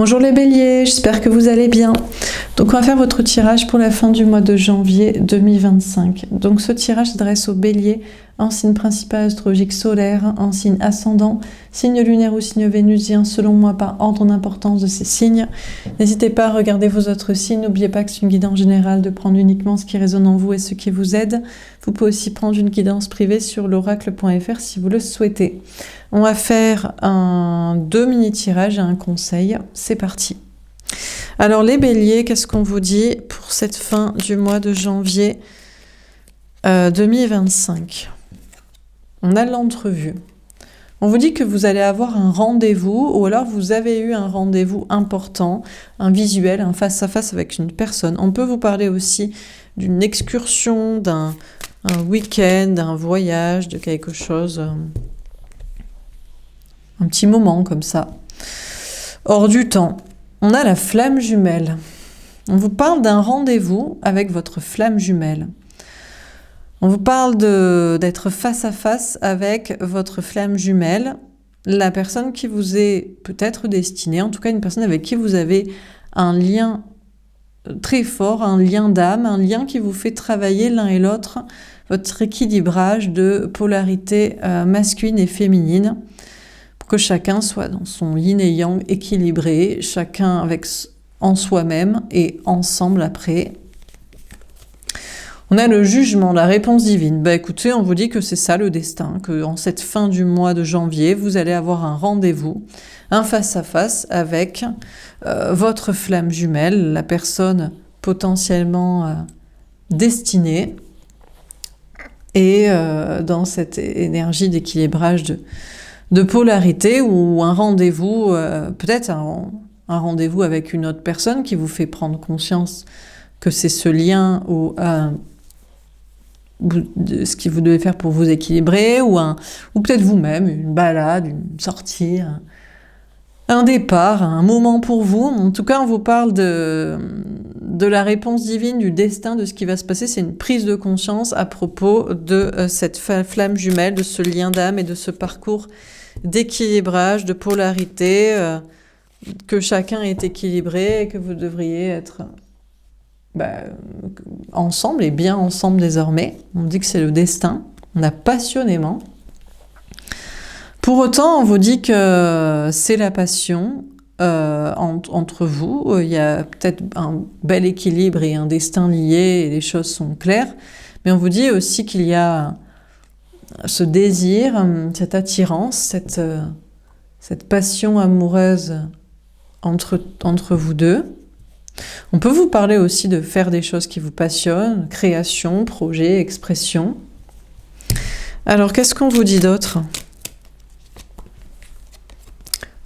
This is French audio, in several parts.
Bonjour les béliers, j'espère que vous allez bien. Donc on va faire votre tirage pour la fin du mois de janvier 2025. Donc ce tirage s'adresse aux béliers en signe principal astrologique solaire, en signe ascendant, signe lunaire ou signe vénusien, selon moi par ordre d'importance de ces signes. N'hésitez pas à regarder vos autres signes, n'oubliez pas que c'est une guidance générale de prendre uniquement ce qui résonne en vous et ce qui vous aide. Vous pouvez aussi prendre une guidance privée sur l'oracle.fr si vous le souhaitez. On va faire deux mini-tirages et un conseil. C'est parti. Alors les béliers, qu'est-ce qu'on vous dit pour cette fin du mois de janvier 2025 ? On a l'entrevue. On vous dit que vous allez avoir un rendez-vous ou alors vous avez eu un rendez-vous important, un visuel, un face-à-face avec une personne. On peut vous parler aussi d'une excursion, d'un week-end, d'un voyage, de quelque chose, un petit moment comme ça. Hors du temps, on a la flamme jumelle. On vous parle d'un rendez-vous avec votre flamme jumelle. On vous parle d'être face à face avec votre flamme jumelle, la personne qui vous est peut-être destinée, en tout cas une personne avec qui vous avez un lien très fort, un lien d'âme, un lien qui vous fait travailler l'un et l'autre, votre équilibrage de polarité masculine et féminine, pour que chacun soit dans son yin et yang équilibré, chacun avec en soi-même et ensemble après. On a le jugement, la réponse divine. Écoutez, on vous dit que c'est ça le destin, que en cette fin du mois de janvier, vous allez avoir un rendez-vous, un face-à-face avec votre flamme jumelle, la personne potentiellement destinée, et dans cette énergie d'équilibrage de polarité ou un rendez-vous, peut-être un rendez-vous avec une autre personne qui vous fait prendre conscience que c'est ce lien ou ce que vous devez faire pour vous équilibrer, ou peut-être vous-même, une balade, une sortie, un départ, un moment pour vous. En tout cas, on vous parle de la réponse divine, du destin, de ce qui va se passer. C'est une prise de conscience à propos de cette flamme jumelle, de ce lien d'âme et de ce parcours d'équilibrage, de polarité, que chacun est équilibré et que vous devriez être ensemble et bien ensemble désormais. On dit que c'est le destin, on a passionnément. Pour autant, on vous dit que c'est la passion entre vous. Il y a peut-être un bel équilibre et un destin lié et les choses sont claires. Mais on vous dit aussi qu'il y a ce désir, cette attirance, cette passion amoureuse entre vous deux. On peut vous parler aussi de faire des choses qui vous passionnent, création, projet, expression. Alors, qu'est-ce qu'on vous dit d'autre ?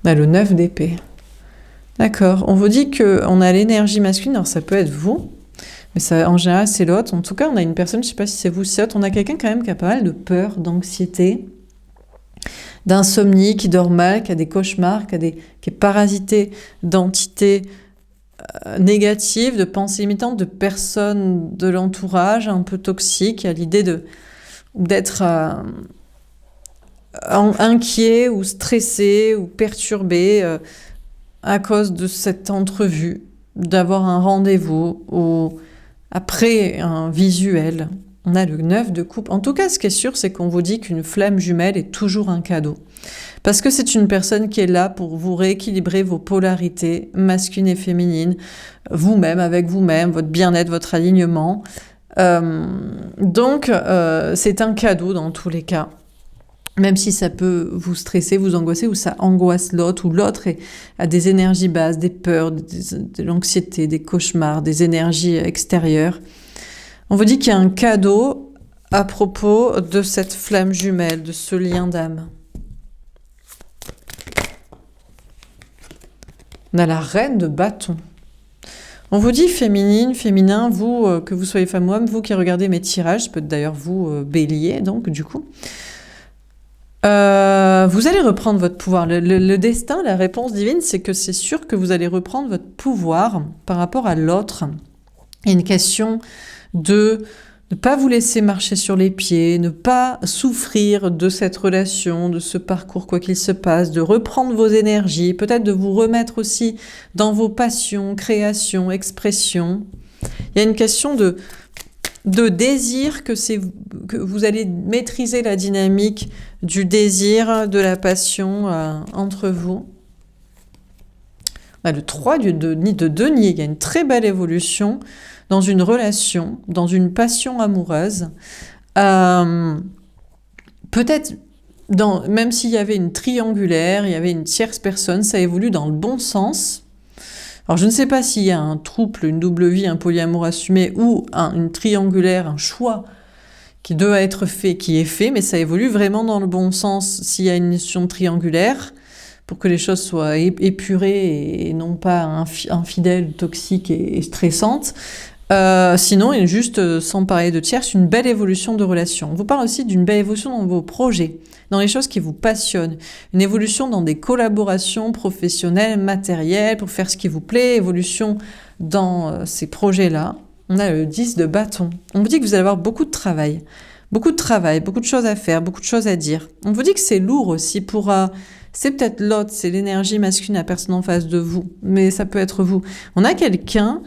On a le 9 d'épée. D'accord, on vous dit qu'on a l'énergie masculine, alors ça peut être vous, mais ça, en général c'est l'autre. En tout cas, on a une personne, je ne sais pas si c'est vous, c'est l'autre, on a quelqu'un quand même qui a pas mal de peur, d'anxiété, d'insomnie, qui dort mal, qui a des cauchemars, qui est parasité d'entités négatives, de pensées limitantes, de personnes de l'entourage un peu toxiques, à l'idée d'être inquiet ou stressé ou perturbé à cause de cette entrevue, d'avoir un rendez-vous ou après un visuel. On a le 9 de coupe. En tout cas, ce qui est sûr, c'est qu'on vous dit qu'une flamme jumelle est toujours un cadeau. Parce que c'est une personne qui est là pour vous rééquilibrer vos polarités masculines et féminines, vous-même, avec vous-même, votre bien-être, votre alignement. Donc, c'est un cadeau dans tous les cas. Même si ça peut vous stresser, vous angoisser, ou ça angoisse l'autre, ou l'autre a des énergies basses, des peurs, de l'anxiété, des cauchemars, des énergies extérieures. On vous dit qu'il y a un cadeau à propos de cette flamme jumelle, de ce lien d'âme. On a la reine de bâton. On vous dit féminine, féminin, vous, que vous soyez femme ou homme, vous qui regardez mes tirages, peut-être d'ailleurs vous, bélier, donc du coup. Vous allez reprendre votre pouvoir. Le destin, la réponse divine, c'est que c'est sûr que vous allez reprendre votre pouvoir par rapport à l'autre. Il y a une question de ne pas vous laisser marcher sur les pieds, ne pas souffrir de cette relation, de ce parcours quoi qu'il se passe, de reprendre vos énergies, peut-être de vous remettre aussi dans vos passions, créations, expressions. Il y a une question de désir, que vous allez maîtriser la dynamique du désir, de la passion entre vous. On a le 3 de denier, il y a une très belle évolution dans une relation, dans une passion amoureuse. Peut-être, même s'il y avait une triangulaire, il y avait une tierce personne, ça évolue dans le bon sens. Alors je ne sais pas s'il y a un trouble, une double vie, un polyamour assumé ou une triangulaire, un choix qui doit être fait, qui est fait, mais ça évolue vraiment dans le bon sens s'il y a une notion triangulaire, pour que les choses soient épurées et non pas infidèles, toxiques et stressantes. Sinon, il est juste, sans parler de tierce, une belle évolution de relation. On vous parle aussi d'une belle évolution dans vos projets, dans les choses qui vous passionnent. Une évolution dans des collaborations professionnelles, matérielles, pour faire ce qui vous plaît, évolution dans ces projets-là. On a le 10 de bâton. On vous dit que vous allez avoir beaucoup de travail, beaucoup de choses à faire, beaucoup de choses à dire. On vous dit que c'est lourd aussi pour... c'est peut-être l'autre, c'est l'énergie masculine, la personne en face de vous, mais ça peut être vous. On a quelqu'un...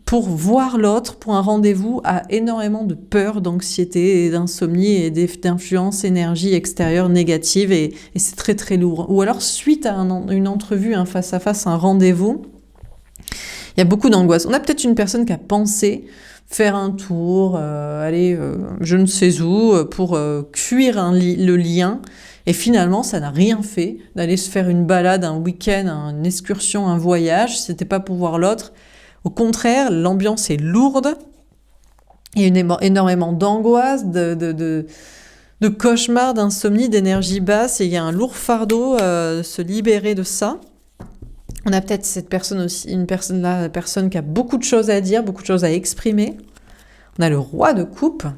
pour voir l'autre, pour un rendez-vous, a énormément de peur, d'anxiété, et d'insomnie et d'influence énergie extérieure négative et c'est très très lourd. Ou alors suite à une entrevue, un face-à-face, un rendez-vous, il y a beaucoup d'angoisse. On a peut-être une personne qui a pensé faire un tour, aller je ne sais où, pour fuir le lien, et finalement ça n'a rien fait, d'aller se faire une balade, un week-end, une excursion, un voyage, c'était pas pour voir l'autre. Au contraire, l'ambiance est lourde, il y a énormément d'angoisse, de cauchemars, d'insomnie, d'énergie basse, et il y a un lourd fardeau, se libérer de ça. On a peut-être cette personne aussi, une personne qui a beaucoup de choses à dire, beaucoup de choses à exprimer. On a le roi de coupe. En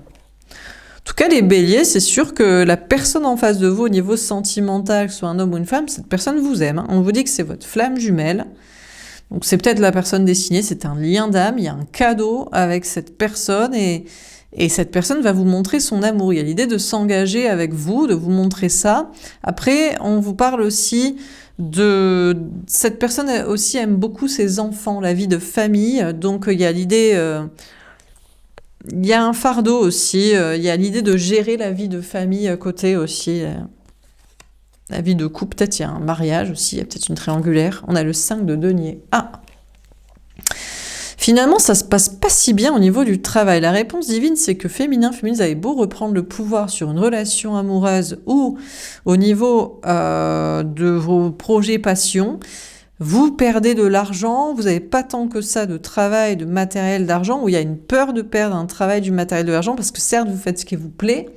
tout cas, les béliers, c'est sûr que la personne en face de vous, au niveau sentimental, que ce soit un homme ou une femme, cette personne vous aime. On vous dit que c'est votre flamme jumelle. Donc c'est peut-être la personne destinée, c'est un lien d'âme, il y a un cadeau avec cette personne et cette personne va vous montrer son amour. Il y a l'idée de s'engager avec vous, de vous montrer ça. Après, on vous parle aussi de... Cette personne aussi aime beaucoup ses enfants, la vie de famille, donc il y a l'idée... il y a un fardeau aussi, il y a l'idée de gérer la vie de famille à côté aussi. La vie de couple, peut-être il y a un mariage aussi, il y a peut-être une triangulaire. On a le 5 de denier. Finalement, ça se passe pas si bien au niveau du travail. La réponse divine, c'est que féminin, vous avez beau reprendre le pouvoir sur une relation amoureuse ou au niveau de vos projets passions, vous perdez de l'argent, vous n'avez pas tant que ça de travail, de matériel, d'argent, où il y a une peur de perdre un travail, du matériel, de l'argent, parce que certes, vous faites ce qui vous plaît,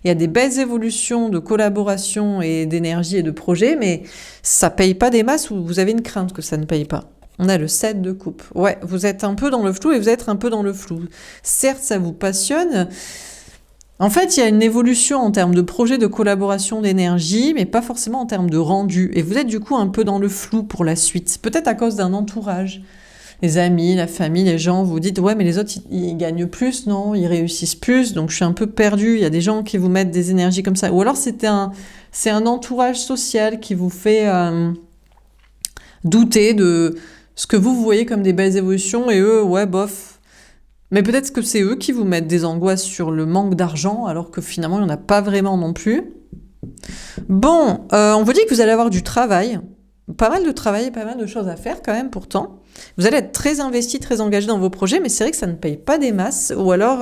il y a des belles évolutions de collaboration et d'énergie et de projet, mais ça paye pas des masses ou vous avez une crainte que ça ne paye pas. On a le 7 de coupe. Ouais, vous êtes un peu dans le flou et vous êtes un peu dans le flou. Certes, ça vous passionne. En fait, il y a une évolution en termes de projet, de collaboration, d'énergie, mais pas forcément en termes de rendu. Et vous êtes du coup un peu dans le flou pour la suite. Peut-être à cause d'un entourage. Les amis, la famille, les gens, vous dites « Ouais, mais les autres, ils gagnent plus, non? Ils réussissent plus, donc je suis un peu perdu. » Il y a des gens qui vous mettent des énergies comme ça. Ou alors, c'est un entourage social qui vous fait douter de ce que vous voyez comme des belles évolutions et eux, ouais, bof. Mais peut-être que c'est eux qui vous mettent des angoisses sur le manque d'argent, alors que finalement, il n'y en a pas vraiment non plus. Bon, on vous dit que vous allez avoir du travail. Pas mal de travail, pas mal de choses à faire quand même pourtant. Vous allez être très investi, très engagé dans vos projets, mais c'est vrai que ça ne paye pas des masses, ou alors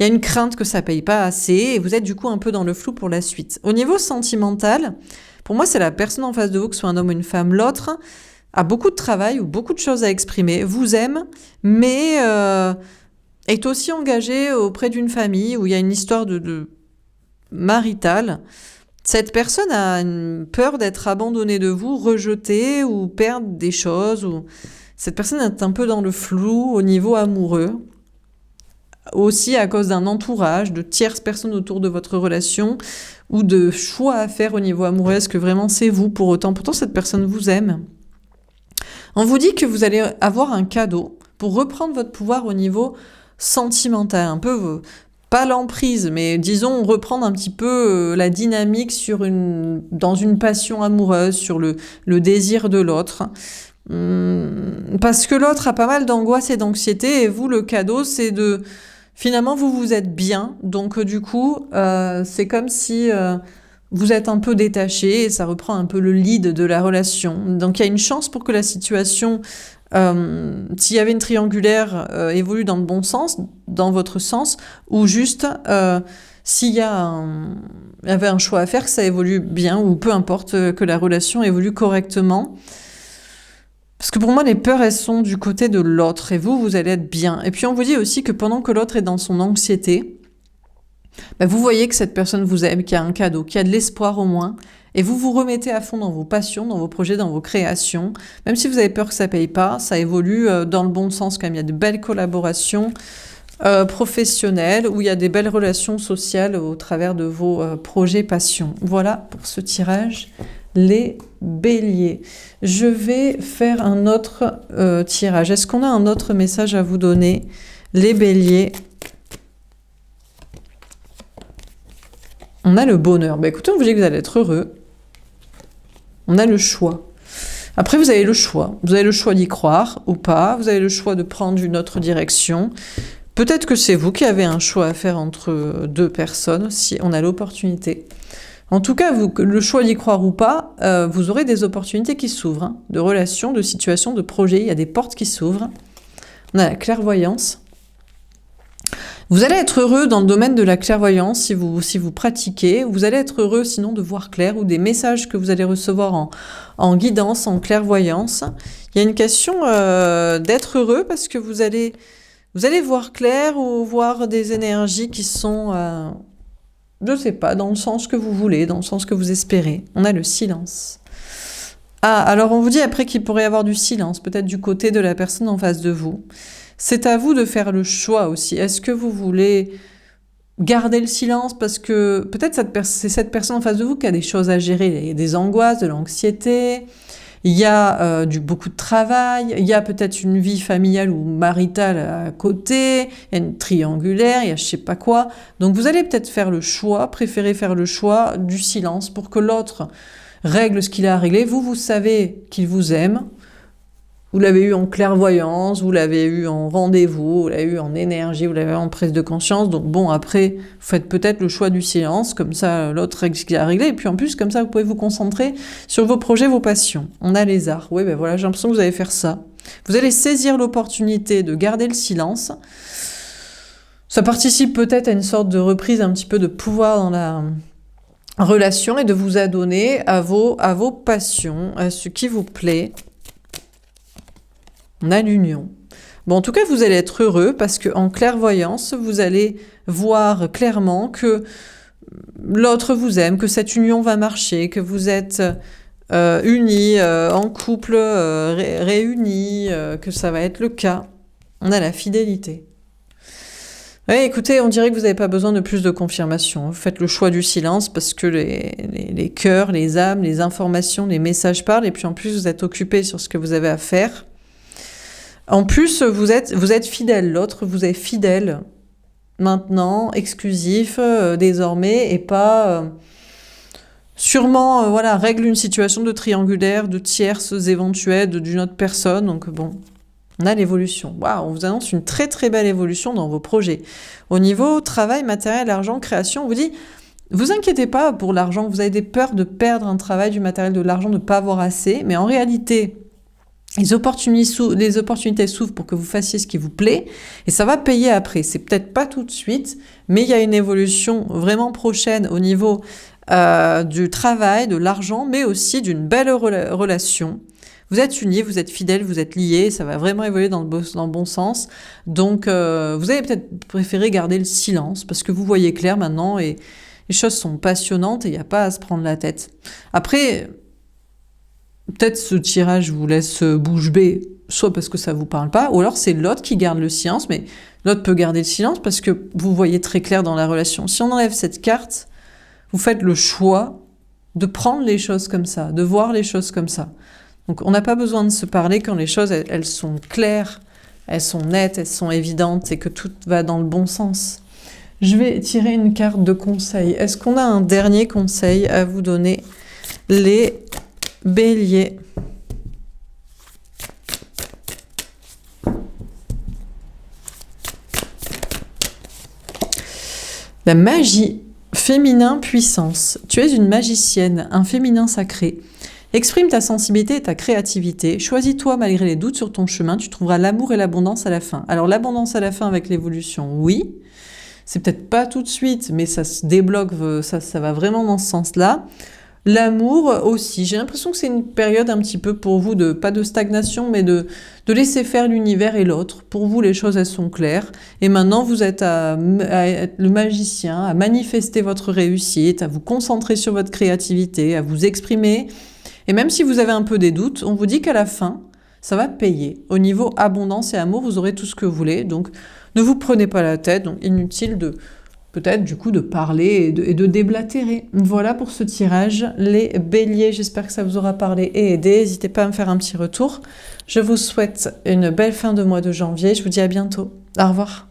il y a une crainte que ça paye pas assez, et vous êtes du coup un peu dans le flou pour la suite. Au niveau sentimental, pour moi c'est la personne en face de vous, que ce soit un homme ou une femme, l'autre a beaucoup de travail ou beaucoup de choses à exprimer, vous aime, mais est aussi engagé auprès d'une famille où il y a une histoire de maritale. Cette personne a une peur d'être abandonnée de vous, rejetée ou perdre des choses. Ou... Cette personne est un peu dans le flou au niveau amoureux. Aussi à cause d'un entourage, de tierces personnes autour de votre relation ou de choix à faire au niveau amoureux. Est-ce que vraiment c'est vous pour autant? Pourtant, cette personne vous aime. On vous dit que vous allez avoir un cadeau pour reprendre votre pouvoir au niveau sentimentale, un peu, pas l'emprise, mais disons reprendre un petit peu la dynamique dans une passion amoureuse, sur le désir de l'autre. Parce que l'autre a pas mal d'angoisse et d'anxiété, et vous, le cadeau, c'est de... Finalement, vous êtes bien, donc du coup, c'est comme si vous êtes un peu détaché, et ça reprend un peu le lead de la relation. Donc il y a une chance pour que la situation, s'il y avait une triangulaire, évolue dans le bon sens, dans votre sens, ou juste, s'il y avait un choix à faire, que ça évolue bien, ou peu importe, que la relation évolue correctement. Parce que pour moi, les peurs, elles sont du côté de l'autre, et vous allez être bien. Et puis on vous dit aussi que pendant que l'autre est dans son anxiété, vous voyez que cette personne vous aime, qu'il y a un cadeau, qu'il y a de l'espoir au moins, et vous vous remettez à fond dans vos passions, dans vos projets, dans vos créations. Même si vous avez peur que ça paye pas, ça évolue dans le bon sens quand même. Il y a de belles collaborations professionnelles, où il y a des belles relations sociales au travers de vos projets, passions. Voilà pour ce tirage. Les béliers. Je vais faire un autre tirage. Est-ce qu'on a un autre message à vous donner, les béliers? On a le bonheur. Écoutez, on vous dit que vous allez être heureux. On a le choix. Après, vous avez le choix. Vous avez le choix d'y croire ou pas. Vous avez le choix de prendre une autre direction. Peut-être que c'est vous qui avez un choix à faire entre deux personnes, si on a l'opportunité. En tout cas, le choix d'y croire ou pas, vous aurez des opportunités qui s'ouvrent, de relations, de situations, de projets. Il y a des portes qui s'ouvrent. On a la clairvoyance. Vous allez être heureux dans le domaine de la clairvoyance si vous pratiquez. Vous allez être heureux sinon de voir clair, ou des messages que vous allez recevoir en guidance, en clairvoyance. Il y a une question d'être heureux parce que vous allez voir clair, ou voir des énergies qui sont... je sais pas, dans le sens que vous voulez, dans le sens que vous espérez. On a le silence. Ah, alors on vous dit après qu'il pourrait y avoir du silence, peut-être du côté de la personne en face de vous. C'est à vous de faire le choix aussi. Est-ce que vous voulez garder le silence parce que peut-être c'est cette personne en face de vous qui a des choses à gérer, il y a des angoisses, de l'anxiété, il y a beaucoup de travail, il y a peut-être une vie familiale ou maritale à côté, il y a une triangulaire, il y a je sais pas quoi. Donc vous allez peut-être préférer faire le choix du silence pour que l'autre règle ce qu'il a à régler. Vous savez qu'il vous aime, vous l'avez eu en clairvoyance, vous l'avez eu en rendez-vous, vous l'avez eu en énergie, vous l'avez eu en prise de conscience. Donc bon, après, vous faites peut-être le choix du silence, comme ça l'autre règle ce qu'il a à régler. Et puis en plus, comme ça, vous pouvez vous concentrer sur vos projets, vos passions. On a les arts. Oui, voilà, j'ai l'impression que vous allez faire ça. Vous allez saisir l'opportunité de garder le silence. Ça participe peut-être à une sorte de reprise un petit peu de pouvoir dans la relation, et de vous adonner à vos passions, à ce qui vous plaît. On a l'union. Bon, en tout cas, vous allez être heureux parce qu'en clairvoyance, vous allez voir clairement que l'autre vous aime, que cette union va marcher, que vous êtes unis, en couple, réunis, que ça va être le cas. On a la fidélité. Oui, écoutez, on dirait que vous n'avez pas besoin de plus de confirmation. Vous faites le choix du silence parce que les cœurs, les âmes, les informations, les messages parlent, et puis en plus, vous êtes occupé sur ce que vous avez à faire. En plus, vous êtes fidèle, l'autre vous est fidèle maintenant, exclusif désormais, et pas sûrement règle une situation de triangulaire, de tierces éventuelles d'une autre personne. Donc bon, on a l'évolution. Waouh, on vous annonce une très très belle évolution dans vos projets. Au niveau travail, matériel, argent, création, on vous dit, vous inquiétez pas pour l'argent, vous avez des peurs de perdre un travail, du matériel, de l'argent, de ne pas avoir assez, mais en réalité... Les opportunités s'ouvrent pour que vous fassiez ce qui vous plaît, et ça va payer après. C'est peut-être pas tout de suite, mais il y a une évolution vraiment prochaine au niveau du travail, de l'argent, mais aussi d'une belle relation. Vous êtes unis, vous êtes fidèles, vous êtes liés, ça va vraiment évoluer dans le bon sens. Donc vous allez peut-être préférer garder le silence, parce que vous voyez clair maintenant, et les choses sont passionnantes, et il n'y a pas à se prendre la tête. Après... Peut-être ce tirage vous laisse bouche bée, soit parce que ça vous parle pas, ou alors c'est l'autre qui garde le silence, mais l'autre peut garder le silence parce que vous voyez très clair dans la relation. Si on enlève cette carte, vous faites le choix de prendre les choses comme ça, de voir les choses comme ça. Donc on n'a pas besoin de se parler quand les choses elles sont claires elles sont nettes, elles sont évidentes et que tout va dans le bon sens. Je vais tirer une carte de conseil. Est-ce qu'on a un dernier conseil à vous donner, les béliers? La magie, féminin, puissance. Tu es une magicienne, un féminin sacré. Exprime ta sensibilité et ta créativité. Choisis-toi malgré les doutes sur ton chemin. Tu trouveras l'amour et l'abondance à la fin. Alors l'abondance à la fin avec l'évolution, oui. C'est peut-être pas tout de suite, mais ça se débloque, ça va vraiment dans ce sens-là. L'amour aussi, j'ai l'impression que c'est une période un petit peu pour vous, pas de stagnation, mais de laisser faire l'univers et l'autre. Pour vous, les choses, elles sont claires. Et maintenant, vous êtes à être le magicien, à manifester votre réussite, à vous concentrer sur votre créativité, à vous exprimer. Et même si vous avez un peu des doutes, on vous dit qu'à la fin, ça va payer. Au niveau abondance et amour, vous aurez tout ce que vous voulez. Donc, ne vous prenez pas la tête. Donc, inutile de peut-être du coup de parler et de déblatérer. Voilà pour ce tirage, les béliers. J'espère que ça vous aura parlé et aidé. N'hésitez pas à me faire un petit retour. Je vous souhaite une belle fin de mois de janvier. Je vous dis à bientôt. Au revoir.